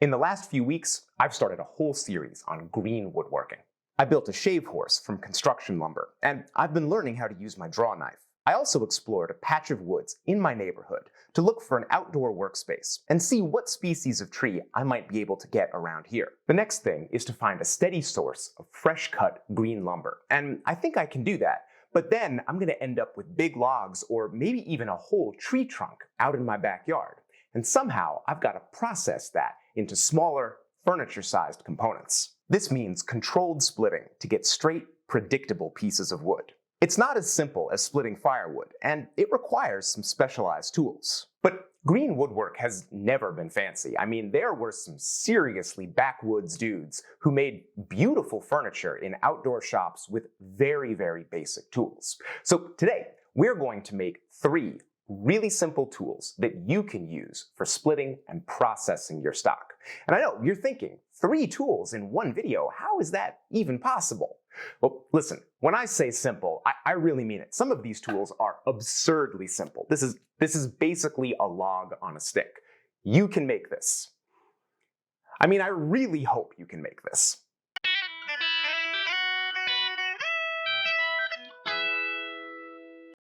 In the last few weeks, I've started a whole series on green woodworking. I built a shave horse from construction lumber, and I've been learning how to use my draw knife. I also explored a patch of woods in my neighborhood to look for an outdoor workspace and see what species of tree I might be able to get around here. The next thing is to find a steady source of fresh-cut green lumber, and I think I can do that. But then I'm going to end up with big logs or maybe even a whole tree trunk out in my backyard. And somehow I've got to process that into smaller, furniture-sized components. This means controlled splitting to get straight, predictable pieces of wood. It's not as simple as splitting firewood, and it requires some specialized tools. But green woodwork has never been fancy. I mean, there were some seriously backwoods dudes who made beautiful furniture in outdoor shops with very, very basic tools. So today, we're going to make 3 really simple tools that you can use for splitting and processing your stock. And I know you're thinking, 3 tools in one video, how is that even possible? Well, listen, when I say simple, I really mean it. Some of these tools are absurdly simple. This is basically a log on a stick. You can make this. I mean, I really hope you can make this.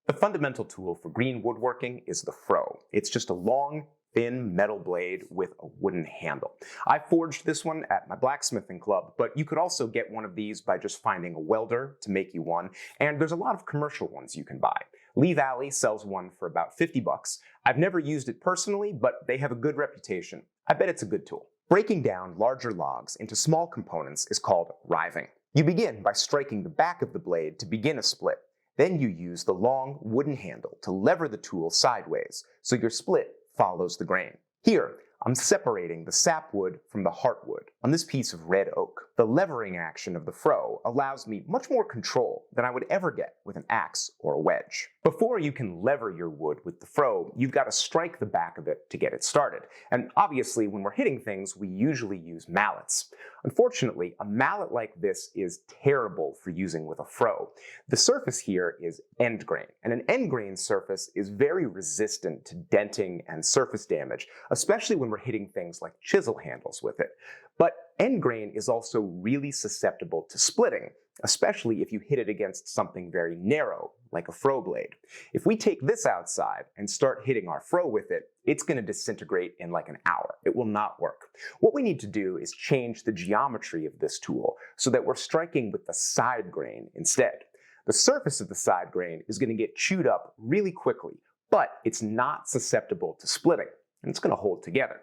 The fundamental tool for green woodworking is the Froe. It's just a long, thin metal blade with a wooden handle. I forged this one at my blacksmithing club, but you could also get one of these by just finding a welder to make you one, and there's a lot of commercial ones you can buy. Lee Valley sells one for about 50 bucks. I've never used it personally, but they have a good reputation. I bet it's a good tool. Breaking down larger logs into small components is called riving. You begin by striking the back of the blade to begin a split. Then you use the long wooden handle to lever the tool sideways, so your split follows the grain. Here, I'm separating the sapwood from the heartwood on this piece of red oak. The levering action of the Froe allows me much more control than I would ever get with an axe or a wedge. Before you can lever your wood with the Froe, you've got to strike the back of it to get it started. And obviously, when we're hitting things, we usually use mallets. Unfortunately, a mallet like this is terrible for using with a Froe. The surface here is end grain, and an end grain surface is very resistant to denting and surface damage, especially when we're hitting things like chisel handles with it. But end grain is also really susceptible to splitting, especially if you hit it against something very narrow, like a Froe blade. If we take this outside and start hitting our Froe with it, it's going to disintegrate in like an hour. It will not work. What we need to do is change the geometry of this tool so that we're striking with the side grain instead. The surface of the side grain is going to get chewed up really quickly, but it's not susceptible to splitting, and it's going to hold together.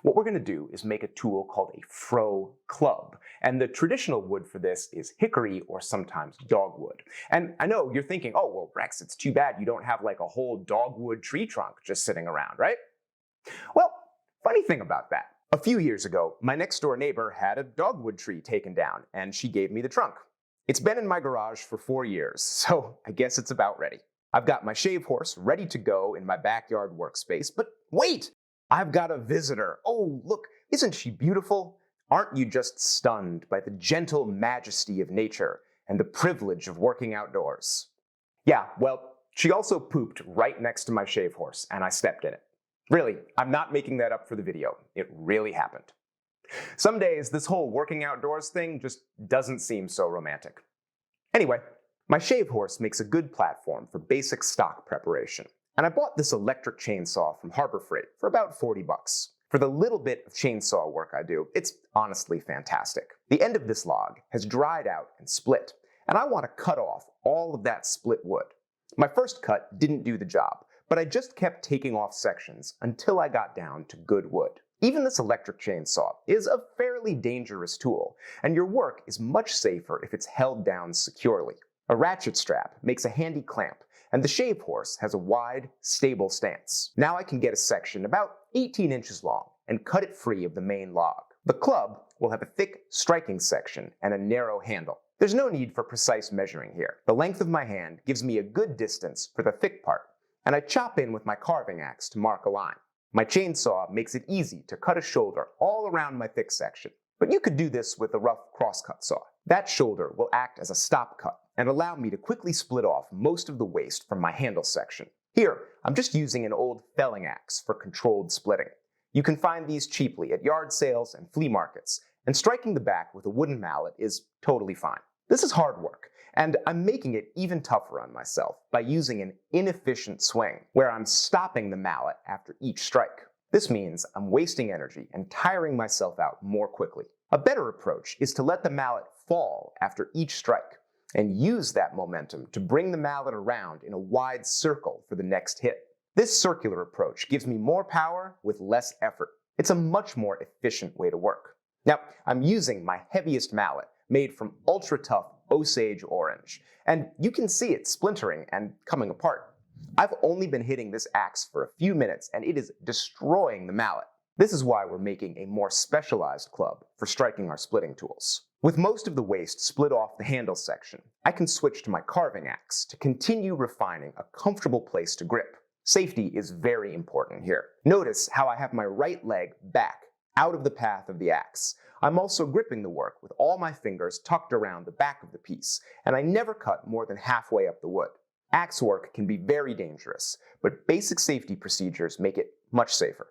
What we're going to do is make a tool called a Froe Club, and the traditional wood for this is hickory or sometimes dogwood. And I know you're thinking, oh, well, Rex, it's too bad you don't have like a whole dogwood tree trunk just sitting around, right? Well, funny thing about that. A few years ago, my next door neighbor had a dogwood tree taken down, and she gave me the trunk. It's been in my garage for 4 years, so I guess it's about ready. I've got my shave horse ready to go in my backyard workspace, but wait! I've got a visitor. Oh, look, isn't she beautiful? Aren't you just stunned by the gentle majesty of nature and the privilege of working outdoors? Yeah, well, she also pooped right next to my shave horse, and I stepped in it. Really, I'm not making that up for the video. It really happened. Some days, this whole working outdoors thing just doesn't seem so romantic. Anyway, my shave horse makes a good platform for basic stock preparation. And I bought this electric chainsaw from Harbor Freight for about 40 bucks. For the little bit of chainsaw work I do, it's honestly fantastic. The end of this log has dried out and split, and I want to cut off all of that split wood. My first cut didn't do the job, but I just kept taking off sections until I got down to good wood. Even this electric chainsaw is a fairly dangerous tool, and your work is much safer if it's held down securely. A ratchet strap makes a handy clamp, and the shave horse has a wide, stable stance. Now I can get a section about 18 inches long and cut it free of the main log. The club will have a thick striking section and a narrow handle. There's no need for precise measuring here. The length of my hand gives me a good distance for the thick part, and I chop in with my carving axe to mark a line. My chainsaw makes it easy to cut a shoulder all around my thick section, but you could do this with a rough crosscut saw. That shoulder will act as a stop cut and allow me to quickly split off most of the waste from my handle section. Here, I'm just using an old felling axe for controlled splitting. You can find these cheaply at yard sales and flea markets, and striking the back with a wooden mallet is totally fine. This is hard work, and I'm making it even tougher on myself by using an inefficient swing, where I'm stopping the mallet after each strike. This means I'm wasting energy and tiring myself out more quickly. A better approach is to let the mallet fall after each strike, and use that momentum to bring the mallet around in a wide circle for the next hit. This circular approach gives me more power with less effort. It's a much more efficient way to work. Now, I'm using my heaviest mallet, made from ultra-tough Osage orange, and you can see it splintering and coming apart. I've only been hitting this axe for a few minutes, and it is destroying the mallet. This is why we're making a more specialized club for striking our splitting tools. With most of the waste split off the handle section, I can switch to my carving axe to continue refining a comfortable place to grip. Safety is very important here. Notice how I have my right leg back, out of the path of the axe. I'm also gripping the work with all my fingers tucked around the back of the piece, and I never cut more than halfway up the wood. Axe work can be very dangerous, but basic safety procedures make it much safer.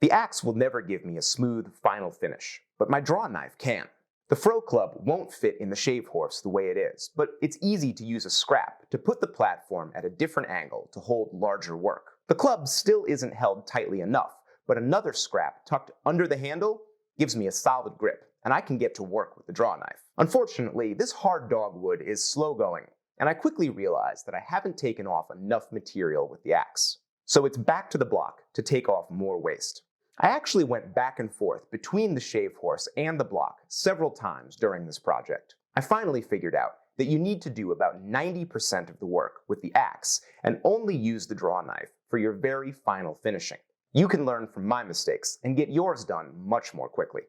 The axe will never give me a smooth, final finish, but my draw knife can. The Froe Club won't fit in the Sawhorse the way it is, but it's easy to use a scrap to put the platform at a different angle to hold larger work. The club still isn't held tightly enough, but another scrap tucked under the handle gives me a solid grip, and I can get to work with the draw knife. Unfortunately, this hard dogwood is slow going, and I quickly realized that I haven't taken off enough material with the axe. So it's back to the block to take off more waste. I actually went back and forth between the Sawhorse and the block several times during this project. I finally figured out that you need to do about 90% of the work with the axe and only use the draw knife for your very final finishing. You can learn from my mistakes and get yours done much more quickly.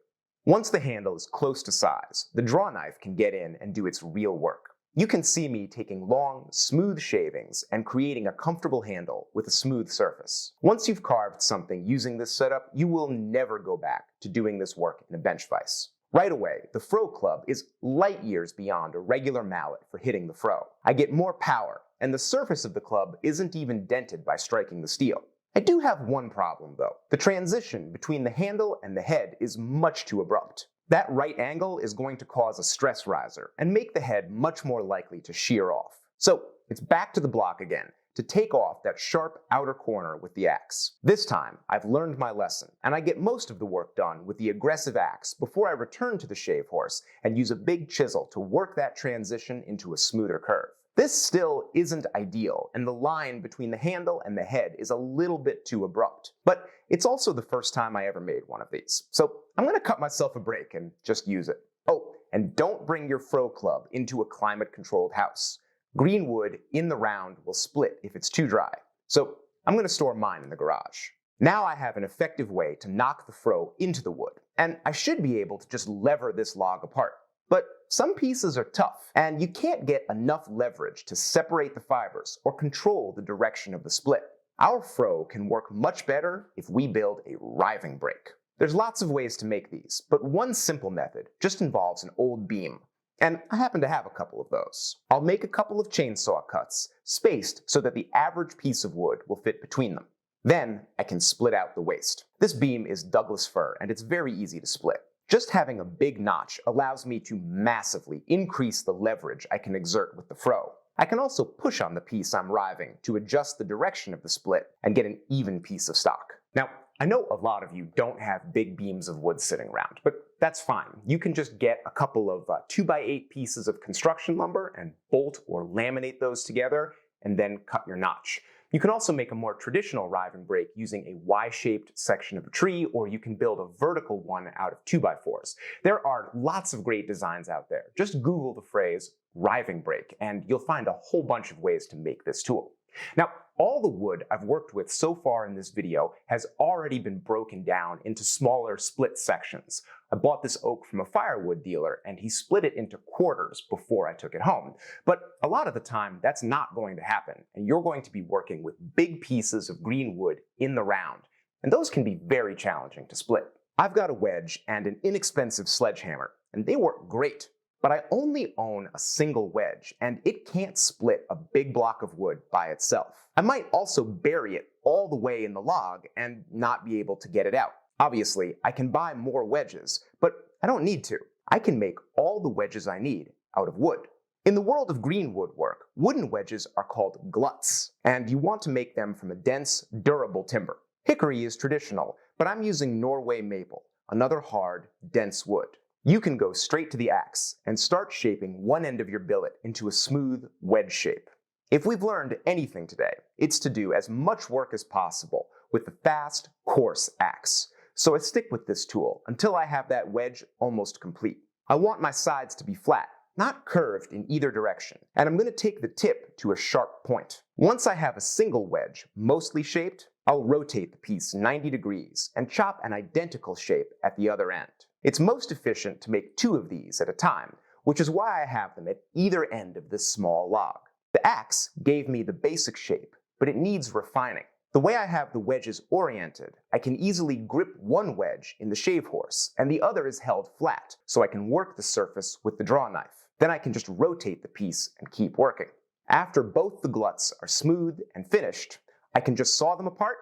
Once the handle is close to size, the draw knife can get in and do its real work. You can see me taking long, smooth shavings and creating a comfortable handle with a smooth surface. Once you've carved something using this setup, you will never go back to doing this work in a bench vise. Right away, the Froe Club is light years beyond a regular mallet for hitting the froe. I get more power, and the surface of the club isn't even dented by striking the steel. I do have one problem though. The transition between the handle and the head is much too abrupt. That right angle is going to cause a stress riser and make the head much more likely to shear off. So it's back to the block again to take off that sharp outer corner with the axe. This time, I've learned my lesson, and I get most of the work done with the aggressive axe before I return to the Sawhorse and use a big chisel to work that transition into a smoother curve. This still isn't ideal, and the line between the handle and the head is a little bit too abrupt. But it's also the first time I ever made one of these, so I'm going to cut myself a break and just use it. Oh, and don't bring your Froe Club into a climate-controlled house. Greenwood in the round will split if it's too dry, so I'm going to store mine in the garage. Now I have an effective way to knock the froe into the wood, and I should be able to just lever this log apart. But some pieces are tough, and you can't get enough leverage to separate the fibers or control the direction of the split. Our froe can work much better if we build a riving break. There's lots of ways to make these, but one simple method just involves an old beam. And I happen to have a couple of those. I'll make a couple of chainsaw cuts, spaced so that the average piece of wood will fit between them. Then I can split out the waste. This beam is Douglas fir, and it's very easy to split. Just having a big notch allows me to massively increase the leverage I can exert with the froe. I can also push on the piece I'm riving to adjust the direction of the split and get an even piece of stock. Now, I know a lot of you don't have big beams of wood sitting around, but that's fine. You can just get a couple of 2x8 pieces of construction lumber and bolt or laminate those together and then cut your notch. You can also make a more traditional riving break using a Y-shaped section of a tree, or you can build a vertical one out of 2x4s. There are lots of great designs out there. Just Google the phrase riving break and you'll find a whole bunch of ways to make this tool. Now, all the wood I've worked with so far in this video has already been broken down into smaller split sections. I bought this oak from a firewood dealer and he split it into quarters before I took it home. But a lot of the time that's not going to happen, and you're going to be working with big pieces of green wood in the round, and those can be very challenging to split. I've got a wedge and an inexpensive sledgehammer, and they work great. But I only own a single wedge, and it can't split a big block of wood by itself. I might also bury it all the way in the log and not be able to get it out. Obviously, I can buy more wedges, but I don't need to. I can make all the wedges I need out of wood. In the world of green woodwork, wooden wedges are called gluts, and you want to make them from a dense, durable timber. Hickory is traditional, but I'm using Norway maple, another hard, dense wood. You can go straight to the axe and start shaping one end of your billet into a smooth wedge shape. If we've learned anything today, it's to do as much work as possible with the fast, coarse axe. So I stick with this tool until I have that wedge almost complete. I want my sides to be flat, not curved in either direction, and I'm going to take the tip to a sharp point. Once I have a single wedge mostly shaped, I'll rotate the piece 90 degrees and chop an identical shape at the other end. It's most efficient to make 2 of these at a time, which is why I have them at either end of this small log. The axe gave me the basic shape, but it needs refining. The way I have the wedges oriented, I can easily grip one wedge in the shave horse, and the other is held flat, so I can work the surface with the draw knife. Then I can just rotate the piece and keep working. After both the gluts are smooth and finished, I can just saw them apart,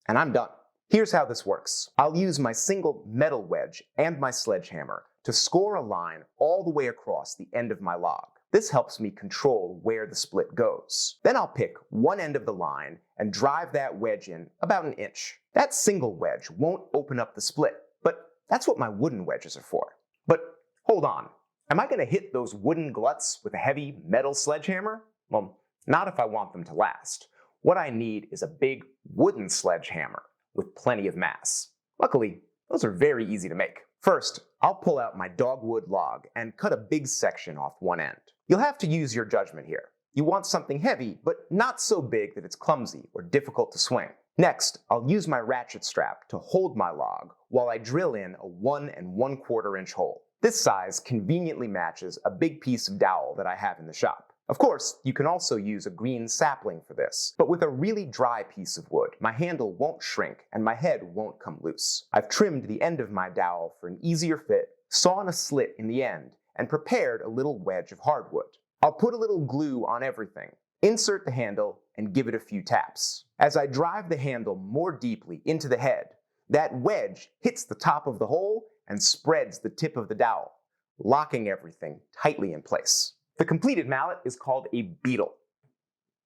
and I'm done. Here's how this works. I'll use my single metal wedge and my sledgehammer to score a line all the way across the end of my log. This helps me control where the split goes. Then I'll pick one end of the line and drive that wedge in about an inch. That single wedge won't open up the split, but that's what my wooden wedges are for. But hold on, am I going to hit those wooden gluts with a heavy metal sledgehammer? Well, not if I want them to last. What I need is a big wooden sledgehammer with plenty of mass. Luckily, those are very easy to make. First, I'll pull out my dogwood log and cut a big section off one end. You'll have to use your judgment here. You want something heavy, but not so big that it's clumsy or difficult to swing. Next, I'll use my ratchet strap to hold my log while I drill in a 1 1/4 inch hole. This size conveniently matches a big piece of dowel that I have in the shop. Of course, you can also use a green sapling for this, but with a really dry piece of wood, my handle won't shrink and my head won't come loose. I've trimmed the end of my dowel for an easier fit, sawn a slit in the end, and prepared a little wedge of hardwood. I'll put a little glue on everything, insert the handle, and give it a few taps. As I drive the handle more deeply into the head, that wedge hits the top of the hole and spreads the tip of the dowel, locking everything tightly in place. The completed mallet is called a beetle.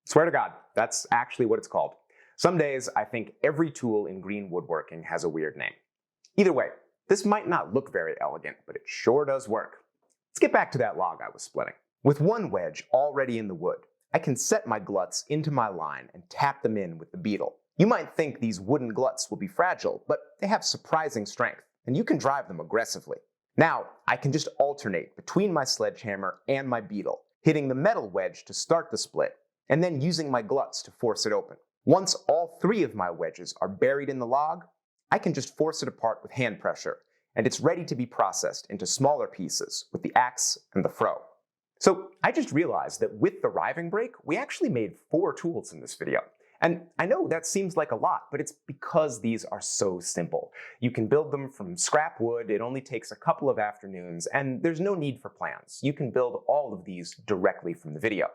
Swear to God, that's actually what it's called. Some days I think every tool in green woodworking has a weird name. Either way, this might not look very elegant, but it sure does work. Let's get back to that log I was splitting. With one wedge already in the wood, I can set my gluts into my line and tap them in with the beetle. You might think these wooden gluts will be fragile, but they have surprising strength, and you can drive them aggressively. Now, I can just alternate between my sledgehammer and my beetle, hitting the metal wedge to start the split, and then using my gluts to force it open. Once all 3 of my wedges are buried in the log, I can just force it apart with hand pressure, and it's ready to be processed into smaller pieces with the axe and the Froe. So I just realized that with the Riving Break, we actually made 4 tools in this video. And I know that seems like a lot, but it's because these are so simple. You can build them from scrap wood, it only takes a couple of afternoons, and there's no need for plans. You can build all of these directly from the video.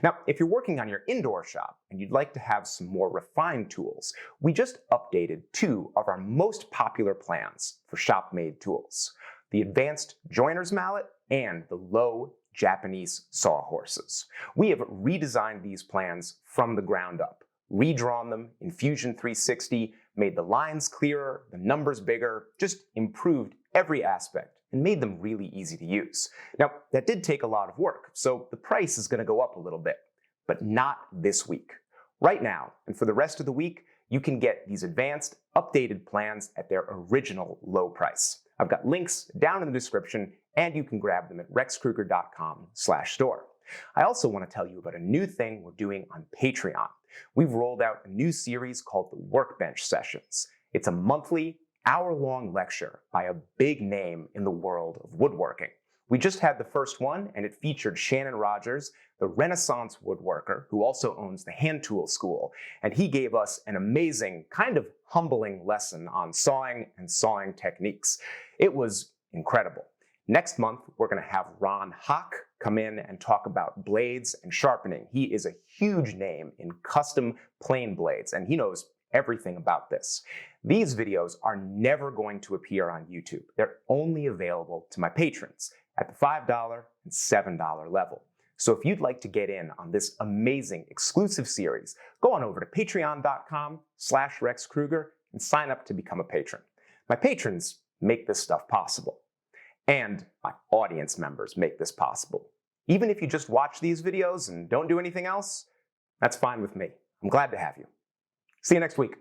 Now, if you're working on your indoor shop and you'd like to have some more refined tools, we just updated 2 of our most popular plans for shop-made tools: the Advanced Joiner's Mallet and the Low Japanese Sawhorses. We have redesigned these plans from the ground up, redrawn them in Fusion 360, made the lines clearer, the numbers bigger, just improved every aspect and made them really easy to use. Now, that did take a lot of work, so the price is going to go up a little bit, but not this week. Right now, and for the rest of the week, you can get these advanced, updated plans at their original low price. I've got links down in the description, and you can grab them at rexkrueger.com/store. I also want to tell you about a new thing we're doing on Patreon. We've rolled out a new series called the Workbench Sessions. It's a monthly, hour-long lecture by a big name in the world of woodworking. We just had the first one, and it featured Shannon Rogers, the Renaissance woodworker who also owns the Hand Tool School, and he gave us an amazing, kind of humbling lesson on sawing and sawing techniques. It was incredible. Next month, we're going to have Ron Hock come in and talk about blades and sharpening. He is a huge name in custom plane blades, and he knows everything about this. These videos are never going to appear on YouTube. They're only available to my patrons at the $5 and $7 level. So if you'd like to get in on this amazing exclusive series, go on over to patreon.com/Rex Krueger and sign up to become a patron. My patrons make this stuff possible. And my audience members make this possible. Even if you just watch these videos and don't do anything else, that's fine with me. I'm glad to have you. See you next week.